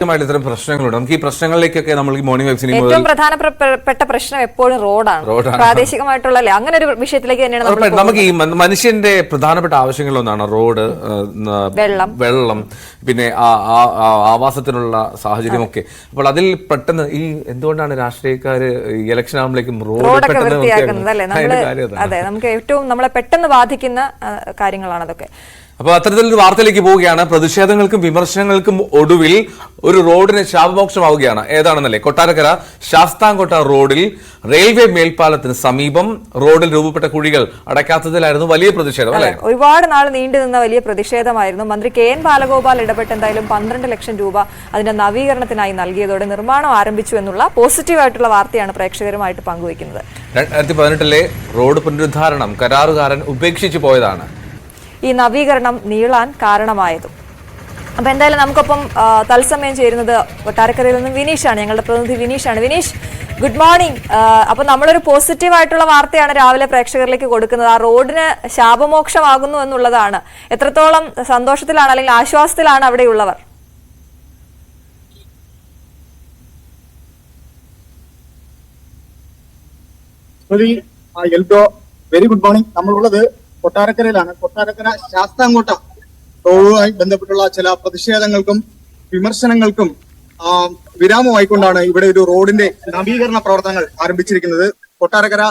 ഇത്തരം പ്രശ്നങ്ങളുണ്ട്. നമുക്ക് ഈ പ്രശ്നങ്ങളിലേക്കൊക്കെ നമ്മൾ ഈ മോർണിംഗ് വെബ്സിനി ഏറ്റവും പ്രധാനപ്പെട്ട പ്രശ്നം എപ്പോഴും റോഡാണ്. പ്രാദേശികമായിട്ടുള്ള അങ്ങനെ ഒരു വിഷയത്തിലേക്ക് തന്നെയാണ് നമുക്ക് ഈ മനുഷ്യന്റെ പ്രധാനപ്പെട്ട ആവശ്യങ്ങളിലൊന്നാണ് റോഡ്, വെള്ളം, പിന്നെ ആവാസത്തിനുള്ള സാഹചര്യമൊക്കെ. അപ്പോൾ അതിൽ പെട്ടെന്ന് ഈ എന്തുകൊണ്ടാണ് രാഷ്ട്രീയക്കാര് ഇലക്ഷൻ ആകുമ്പോഴേക്കും റോഡൊക്കെ വൃത്തിയാക്കുന്നത് അല്ലേ? അതെ, നമുക്ക് ഏറ്റവും നമ്മളെ പെട്ടെന്ന് ബാധിക്കുന്ന കാര്യങ്ങളാണ് അതൊക്കെ. അപ്പോൾ അത്തരത്തിലൊരു വാർത്തയിലേക്ക് പോവുകയാണ്. പ്രതിഷേധങ്ങൾക്കും വിമർശനങ്ങൾക്കും ഒടുവിൽ ഒരു റോഡിന് ശാപമോക്ഷമാവുകയാണ്. ഏതാണെന്നല്ലേ? കൊട്ടാരക്കര ശാസ്താംകോട്ട റോഡിൽ റെയിൽവേ മേൽപ്പാലത്തിന് സമീപം റോഡിൽ രൂപപ്പെട്ട കുഴികൾ അടയ്ക്കാത്തതിലായിരുന്നു വലിയ പ്രതിഷേധം അല്ലെ? ഒരുപാട് നാൾ നീണ്ടു നിന്ന വലിയ പ്രതിഷേധമായിരുന്നു. മന്ത്രി കെ എൻ ബാലഗോപാൽ ഇടപെട്ട് എന്തായാലും 12 ലക്ഷം രൂപ അതിന്റെ നവീകരണത്തിനായി നൽകിയതോടെ നിർമ്മാണം ആരംഭിച്ചു എന്നുള്ള പോസിറ്റീവായിട്ടുള്ള വാർത്തയാണ് പ്രേക്ഷകരുമായിട്ട് പങ്കുവയ്ക്കുന്നത്. 2018 റോഡ് പുനരുദ്ധാരണം കരാറുകാരൻ ഉപേക്ഷിച്ചു പോയതാണ് ഈ നവീകരണം നീളാൻ കാരണമായതും. അപ്പൊ എന്തായാലും നമുക്കൊപ്പം തത്സമയം ചേരുന്നത് കൊട്ടാരക്കരയിൽ നിന്ന് വിനീഷാണ്, ഞങ്ങളുടെ പ്രതിനിധി വിനീഷാണ്. Vineesh, good morning. അപ്പൊ നമ്മളൊരു പോസിറ്റീവ് ആയിട്ടുള്ള വാർത്തയാണ് രാവിലെ പ്രേക്ഷകരിലേക്ക് കൊടുക്കുന്നത്. ആ റോഡിന് ശാപമോക്ഷമാകുന്നു എന്നുള്ളതാണ്. എത്രത്തോളം സന്തോഷത്തിലാണ് അല്ലെങ്കിൽ ആശ്വാസത്തിലാണ് അവിടെയുള്ളവർ? Very good morning. നമ്മളുള്ളത് കൊട്ടാരക്കരയിലാണ്. കൊട്ടാരക്കര ശാസ്താംകോട്ട റോഡുമായി ബന്ധപ്പെട്ടുള്ള ചില പ്രതിഷേധങ്ങൾക്കും വിമർശനങ്ങൾക്കും വിരാമമായിക്കൊണ്ടാണ് ഇവിടെ ഒരു റോഡിന്റെ നവീകരണ പ്രവർത്തനങ്ങൾ ആരംഭിച്ചിരിക്കുന്നത്. കൊട്ടാരക്കര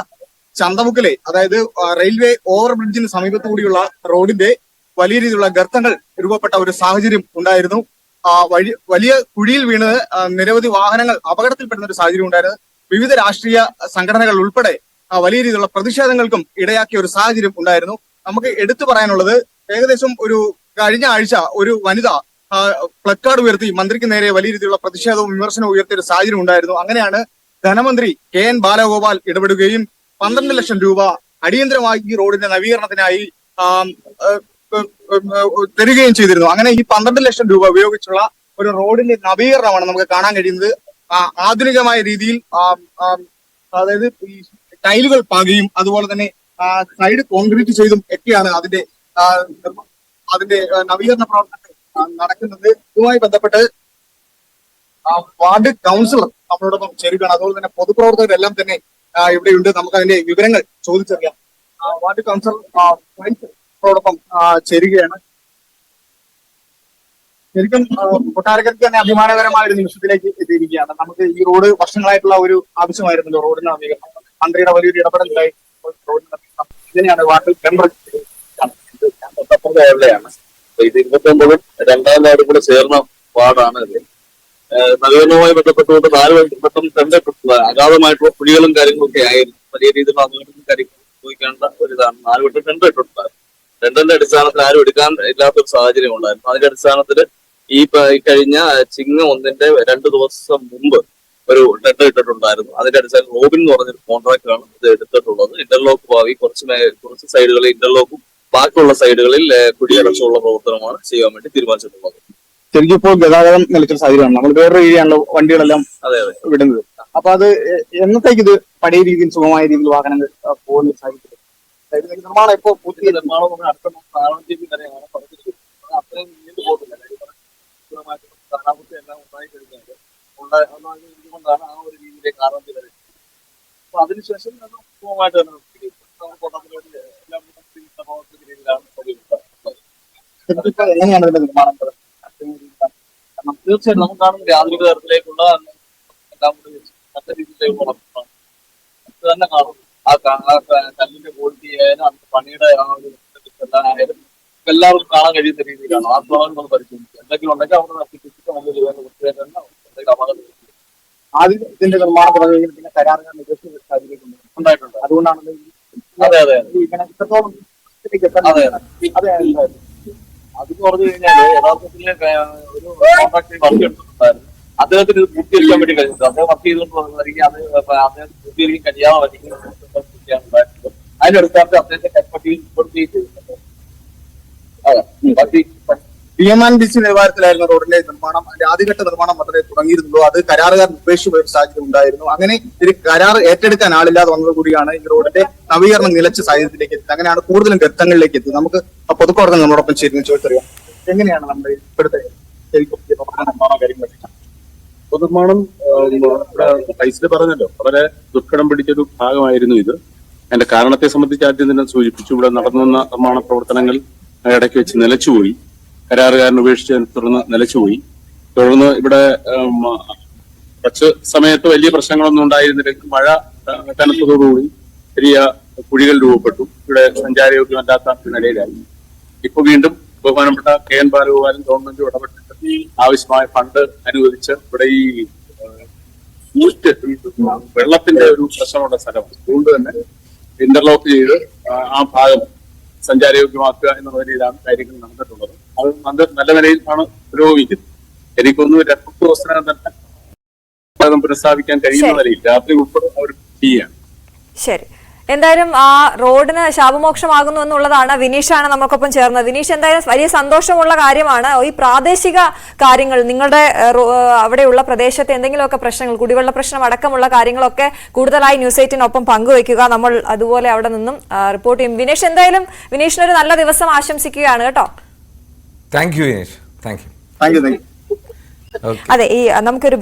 ചന്തമുക്കിലെ, അതായത് റെയിൽവേ ഓവർ ബ്രിഡ്ജിന് സമീപത്തുകൂടിയുള്ള റോഡിന്റെ വലിയ രീതിയിലുള്ള ഗർത്തങ്ങൾ രൂപപ്പെട്ട ഒരു സാഹചര്യം ഉണ്ടായിരുന്നു. വലിയ കുഴിയിൽ വീണ് നിരവധി വാഹനങ്ങൾ അപകടത്തിൽപ്പെടുന്ന ഒരു സാഹചര്യം ഉണ്ടായിരുന്നു. വിവിധ രാഷ്ട്രീയ സംഘടനകൾ ഉൾപ്പെടെ വലിയ രീതിയിലുള്ള പ്രതിഷേധങ്ങൾക്കും ഇടയാക്കിയ ഒരു സാഹചര്യം ഉണ്ടായിരുന്നു. നമുക്ക് എടുത്തു പറയാനുള്ളത്, ഏകദേശം ഒരു കഴിഞ്ഞ ആഴ്ച ഒരു വനിത പ്ലക്കാർഡ് ഉയർത്തി മന്ത്രിക്ക് നേരെ വലിയ രീതിയിലുള്ള പ്രതിഷേധവും വിമർശനവും ഉയർത്തിയ ഒരു സാഹചര്യം ഉണ്ടായിരുന്നു. അങ്ങനെയാണ് ധനമന്ത്രി കെ എൻ ബാലഗോപാൽ ഇടപെടുകയും 12 ലക്ഷം രൂപ അടിയന്തരമായി ഈ റോഡിന്റെ നവീകരണത്തിനായി തരികയും ചെയ്തിരുന്നു. അങ്ങനെ ഈ 12 ലക്ഷം രൂപ ഉപയോഗിച്ചുള്ള ഒരു റോഡിന്റെ നവീകരണമാണ് നമുക്ക് കാണാൻ കഴിയുന്നത്. ആധുനികമായ രീതിയിൽ, അതായത് ഈ ടൈലുകൾ പാകുകയും അതുപോലെ തന്നെ സൈഡ് കോൺക്രീറ്റ് ചെയ്തും ഒക്കെയാണ് അതിന്റെ നവീകരണ പ്രവർത്തനങ്ങൾ നടക്കുന്നത്. ഇതുമായി ബന്ധപ്പെട്ട് വാർഡ് കൗൺസിലർ നമ്മളോടൊപ്പം ചേരുകയാണ്. അതുപോലെ തന്നെ പൊതുപ്രവർത്തകരെല്ലാം തന്നെ ഇവിടെയുണ്ട്. നമുക്ക് അതിന്റെ വിവരങ്ങൾ ചോദിച്ചറിയാം. വാർഡ് കൗൺസിലർ നമ്മളോടൊപ്പം ചേരുകയാണ്. ശരിക്കും കൊട്ടാരക്കരയ്ക്ക് തന്നെ അഭിമാനകരമായ ഒരു നിമിഷത്തിലേക്ക് എത്തിയിരിക്കുകയാണ്. നമുക്ക് ഈ റോഡ് വർഷങ്ങളായിട്ടുള്ള ഒരു ആവശ്യമായിരുന്നല്ലോ, റോഡിന്റെ നവീകരണം. മന്ത്രിയുടെ വലിയൊരു ഇടപെടലായി റോഡിന്റെ നവീകരണം. ഇതിനെയാണ് വാർഡിൽ മെമ്പർ എവിടെയാണ് ഇത് 29 രണ്ടാം വാർഡും കൂടെ ചേർന്ന വാർഡാണ്. നവീകരണവുമായി ബന്ധപ്പെട്ടുകൊണ്ട് 4 വട്ടം ടെൻഡർ അഗാധമായിട്ടുള്ള കുഴികളും കാര്യങ്ങളൊക്കെ ആയിരുന്നു. വലിയ രീതിയിലുള്ള അപകടങ്ങളും കാര്യങ്ങളും ഉപയോഗിക്കേണ്ട ഒരു ഇതാണ്. 4 വട്ടം ടെൻഡർ ഇട്ടിട്ടുണ്ടായിരുന്നു. ടെൻഡറിന്റെ അടിസ്ഥാനത്തിൽ ആരും എടുക്കാൻ ഇല്ലാത്തൊരു സാഹചര്യം ഉണ്ടായിരുന്നു. അതിന്റെ അടിസ്ഥാനത്തിൽ ഈ കഴിഞ്ഞ ചിങ്ങ 1-ന്റെ 2 ദിവസം മുമ്പ് ഒരു ടെൻഡർ ഇട്ടിട്ടുണ്ടായിരുന്നു. അതിന്റെ അടിസ്ഥാനത്തിൽ റോബിൻ എന്ന് പറഞ്ഞൊരു കോൺട്രാക്ടറാണ് ഇത് എടുത്തിട്ടുള്ളത്. ഇന്റർലോക്ക് ഭാവി കുറച്ച് സൈഡുകളിൽ ഇന്റർലോക്കും ബാക്കിയുള്ള സൈഡുകളിൽ കുടിയടച്ചുള്ള പ്രവർത്തനമാണ് ചെയ്യാൻ വേണ്ടി തീരുമാനിച്ചിട്ടുള്ളത്. ശരിക്കും ഇപ്പോൾ ഗതാഗതം നിലച്ചൊരു സാഹചര്യമാണ്. നമ്മൾ വേറൊരു രീതിയാണല്ലോ വണ്ടികളെല്ലാം വിടുന്നത്. അപ്പൊ അത് എന്നത്തേക്ക് ഇത് പഴയ രീതിയിൽ സുഖമായ രീതിയിൽ വാഹനങ്ങൾ പോകുന്ന സാഹചര്യം? നിർമ്മാണം ഇപ്പോൾ പുതിയ നിർമ്മാണം അടുത്ത 4 തീയതി വരെയാണ് പറഞ്ഞിരിക്കുന്നത്. അത്രയും നീണ്ടു പോകുന്നില്ല. കാലാവസ്ഥ എല്ലാം ഉണ്ടായി കഴിഞ്ഞാൽ കൊണ്ടാണ് ആ ഒരു രീതിയിലേക്ക് 6 തീയതി വരെ. അപ്പൊ അതിനുശേഷം സുഖമായിട്ട് തന്നെ എങ്ങനെയാണ് ഇതിന്റെ നിർമ്മാണം? തീർച്ചയായിട്ടും നമുക്ക് കാണുന്നത് ആധുനിക തരത്തിലേക്കുള്ള എല്ലാം കൂടി നല്ല രീതിയിലേക്കുള്ള അത് തന്നെ കാണും. ആ കല്ലിന്റെ ക്വാളിറ്റി ആയാലും അതിന്റെ പണിയുടെ ആ ഒരു ആയാലും എല്ലാവർക്കും കാണാൻ കഴിയുന്ന രീതിയിലാണ്. ആ ഭാഗം നമ്മൾ പരിശോധിക്കുക. എന്തെങ്കിലും ഉണ്ടെങ്കിൽ അവിടെ നശിപ്പിച്ചിട്ട് നല്ലൊരു വൃത്തിയായിട്ട് എന്തെങ്കിലും അപകടം ആദ്യം ഇതിന്റെ നിർമ്മാണം തുടങ്ങിയെങ്കിൽ പിന്നെ കരാറുകാർ നിരവധി സാഹചര്യം ഉണ്ടായിട്ടുണ്ട്. അതുകൊണ്ടാണ് ഇത്രത്തോളം അതെന്ന് പറഞ്ഞു കഴിഞ്ഞാല് യഥാർത്ഥത്തില് ഒരു കോൺട്രാക്ടർ വർക്ക് എടുത്തിട്ടുണ്ടായിരുന്നു. അദ്ദേഹത്തിന് ഇത് പൂർത്തീകരിക്കാൻ വേണ്ടി കഴിഞ്ഞിട്ട് അദ്ദേഹം വർക്ക് ചെയ്തുകൊണ്ടിരിക്കും. അദ്ദേഹം പൂർത്തീകരിക്കാൻ കഴിയാതെ ഉണ്ടായിരുന്നത്. അതിന്റെ അടിസ്ഥാനത്തിൽ അദ്ദേഹത്തെ കൈപ്പറ്റിയിൽ റിപ്പോർട്ട് ചെയ്തിട്ടുണ്ട്. അതെ, DMNBC നിലവാരത്തിലായിരുന്നു റോഡിന്റെ നിർമ്മാണം. അതിന്റെ ആദ്യഘട്ട നിർമ്മാണം മാത്രമേ തുടങ്ങിയിരുന്നുള്ളൂ. അത് കരാറുകാർ ഉപേക്ഷിച്ച ഒരു സാഹചര്യം ഉണ്ടായിരുന്നു. അങ്ങനെ ഒരു കരാർ ഏറ്റെടുക്കാൻ ആളില്ലാതെ വന്നതുകൂടിയാണ് ഈ റോഡിന്റെ നവീകരണം നിലച്ച സാഹചര്യത്തിലേക്ക് എത്തിയത്. അങ്ങനെയാണ് കൂടുതലും ഗർത്തങ്ങളിലേക്ക് എത്തിയത്. നമുക്ക് പൊതുപ്രവർത്തനം നമ്മളോടൊപ്പം ചേരുന്ന ചോദിച്ചറിയാം, എങ്ങനെയാണ് നമ്മുടെ ഇപ്പോഴത്തെ നിർമ്മാണ കാര്യങ്ങൾ? നിർമ്മാണം ഫൈസല് പറഞ്ഞല്ലോ, വളരെ ദുർഘടം പിടിച്ചൊരു ഭാഗമായിരുന്നു ഇത്. അതിന്റെ കാരണത്തെ സംബന്ധിച്ച് ആദ്യം തന്നെ സൂചിപ്പിച്ചു. ഇവിടെ നടന്നു വന്ന നിർമ്മാണ പ്രവർത്തനങ്ങൾ ഇടയ്ക്ക് വെച്ച് നിലച്ചുപോയി. കരാറുകാരൻ ഉപേക്ഷിച്ചതിനെ തുടർന്ന് നിലച്ചുപോയി. തുടർന്ന് ഇവിടെ കുറച്ച് സമയത്ത് വലിയ പ്രശ്നങ്ങളൊന്നും ഉണ്ടായിരുന്നില്ലെങ്കിൽ മഴ കനത്തതോടുകൂടി ചെറിയ കുഴികൾ രൂപപ്പെട്ടു. ഇവിടെ സഞ്ചാരയോഗ്യമല്ലാത്ത നിലയിലായി. ഇപ്പൊ വീണ്ടും ബഹുമാനപ്പെട്ട KN ബാലഗോപാലും ഗവൺമെന്റും ഇടപെട്ടിട്ട് ആവശ്യമായ ഫണ്ട് അനുവദിച്ച് ഇവിടെ ഈ വെള്ളത്തിന്റെ ഒരു പ്രശ്നമുള്ള സ്ഥലമാണ്. അതുകൊണ്ട് തന്നെ ഇന്റർലോക്ക് ചെയ്ത് ആ ഭാഗം സഞ്ചാരയോഗ്യമാക്കുക എന്നുള്ള നിലയിലാണ് കാര്യങ്ങൾ നടന്നിട്ടുള്ളത്. അത് നല്ല നിലയിലാണ് പുരോഗമിക്കുന്നത്. എനിക്കൊന്നും 2 ദിവസത്തിനകം തന്നെ ഭാഗം പുനഃസ്ഥാപിക്കാൻ കഴിയുന്ന നിലയിൽ രാത്രി ഉൾപ്പെടെ അവർ ചെയ്യാണ്. ശരി, എന്തായാലും ആ റോഡിന് ശാപമോക്ഷമാകുന്നു എന്നുള്ളതാണ്. വിനീഷാണ് നമുക്കൊപ്പം ചേർന്നത്. വിനീഷ്, എന്തായാലും വലിയ സന്തോഷമുള്ള കാര്യമാണ്. ഈ പ്രാദേശിക കാര്യങ്ങൾ, നിങ്ങളുടെ അവിടെയുള്ള പ്രദേശത്തെ എന്തെങ്കിലുമൊക്കെ പ്രശ്നങ്ങൾ, കുടിവെള്ള പ്രശ്നം അടക്കമുള്ള കാര്യങ്ങളൊക്കെ കൂടുതലായി ന്യൂസ് 18-നൊപ്പം പങ്കുവയ്ക്കുക. നമ്മൾ അതുപോലെ അവിടെ നിന്നും റിപ്പോർട്ട് ചെയ്യും. വിനീഷ്, എന്തായാലും വിനീഷിനൊരു നല്ല ദിവസം ആശംസിക്കുകയാണ് കേട്ടോ. Thank you Vineesh. Thank you. Thank you. അതെ, ഈ നമുക്കൊരു